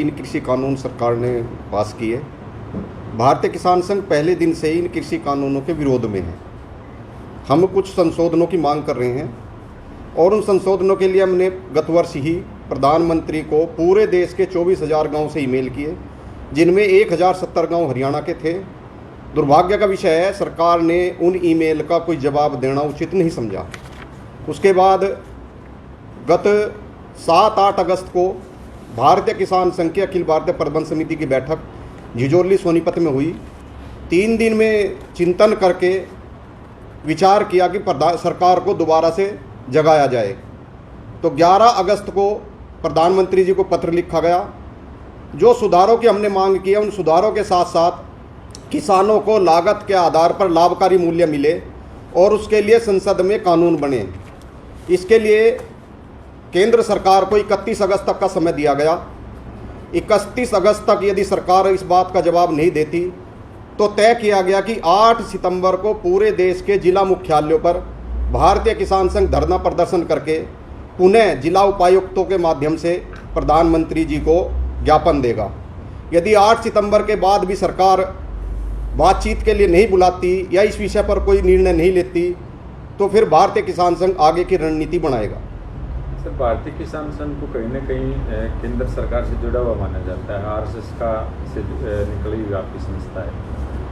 इन कृषि कानून सरकार ने पास किए। भारतीय किसान संघ पहले दिन से ही इन कृषि कानूनों के विरोध में है। हम कुछ संशोधनों की मांग कर रहे हैं और उन संशोधनों के लिए हमने गत वर्ष ही प्रधानमंत्री को पूरे देश के 24,000 गाँव से ईमेल किए, जिनमें 1,070 गाँव हरियाणा के थे। दुर्भाग्य का विषय है, सरकार ने उन ईमेल का कोई जवाब देना उचित नहीं समझा। उसके बाद गत 7-8 अगस्त को भारतीय किसान संघ की अखिल भारतीय प्रबंध समिति की बैठक झिजोली सोनीपत में हुई। 3 दिन में चिंतन करके विचार किया कि सरकार को दोबारा से जगाया जाए। तो 11 अगस्त को प्रधानमंत्री जी को पत्र लिखा गया। जो सुधारों की हमने मांग की है, उन सुधारों के साथ साथ किसानों को लागत के आधार पर लाभकारी मूल्य मिले और उसके लिए संसद में कानून बने। इसके लिए केंद्र सरकार को 31 अगस्त तक का समय दिया गया। 31 अगस्त तक यदि सरकार इस बात का जवाब नहीं देती तो तय किया गया कि 8 सितंबर को पूरे देश के जिला मुख्यालयों पर भारतीय किसान संघ धरना प्रदर्शन करके पुनः जिला उपायुक्तों के माध्यम से प्रधानमंत्री जी को ज्ञापन देगा। यदि 8 सितंबर के बाद भी सरकार बातचीत के लिए नहीं बुलाती या इस विषय पर कोई निर्णय नहीं लेती तो फिर भारतीय किसान संघ आगे की रणनीति बनाएगा। सर, भारतीय किसान संघ को कहीं ना कहीं केंद्र सरकार से जुड़ा हुआ माना जाता है। आरएसएस का से निकली हुई आपकी संस्था है,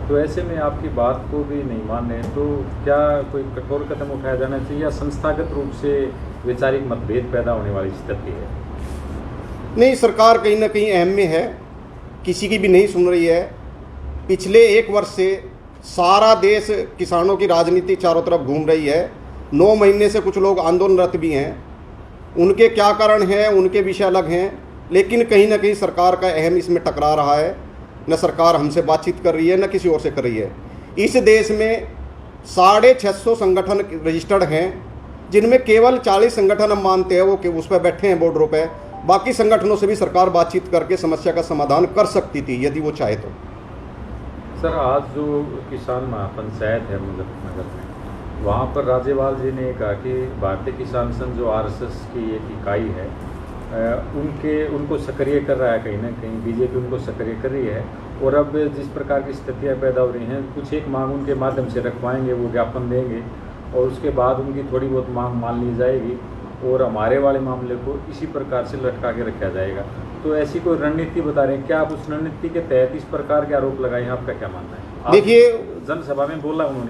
तो ऐसे में आपकी बात को भी नहीं माने तो क्या कोई कठोर कदम उठाया जाना चाहिए या संस्थागत रूप से वैचारिक मतभेद पैदा होने वाली स्थिति है? नहीं, सरकार कहीं ना कहीं अहम में है, किसी की भी नहीं सुन रही है। पिछले 1 वर्ष से सारा देश किसानों की राजनीति चारों तरफ घूम रही है। 9 महीने से कुछ लोग आंदोलनरत भी हैं। उनके क्या कारण हैं, उनके विषय अलग हैं, लेकिन कहीं ना कहीं सरकार का अहम इसमें टकरा रहा है। न सरकार हमसे बातचीत कर रही है, न किसी और से कर रही है। इस देश में 650 संगठन रजिस्टर्ड हैं, जिनमें केवल 40 संगठन हम मानते हैं वो कि उस पर बैठे हैं बॉर्डरों पर। बाकी संगठनों से भी सरकार बातचीत करके समस्या का समाधान कर सकती थी यदि वो चाहे तो। सर, आज जो किसान महापंचायत है मुजफ्फरनगर में, वहाँ पर राज्यपाल जी ने कहा कि भारतीय किसान संघ जो आरएसएस की एक इकाई है, उनको सक्रिय कर रहा है। कहीं ना कहीं बीजेपी उनको सक्रिय कर रही है और अब जिस प्रकार की स्थितियाँ पैदा हो रही हैं, कुछ एक मांग उनके माध्यम से रखवाएंगे, वो ज्ञापन देंगे और उसके बाद उनकी थोड़ी बहुत मांग मान ली जाएगी और हमारे वाले मामले को इसी प्रकार से लटका के रखा जाएगा। तो ऐसी कोई रणनीति बता रहे हैं क्या आप? उस रणनीति के तहत इस प्रकार के आरोप लगाए हैं, आपका क्या मानना है? देखिए, जनसभा में बोला उन्होंने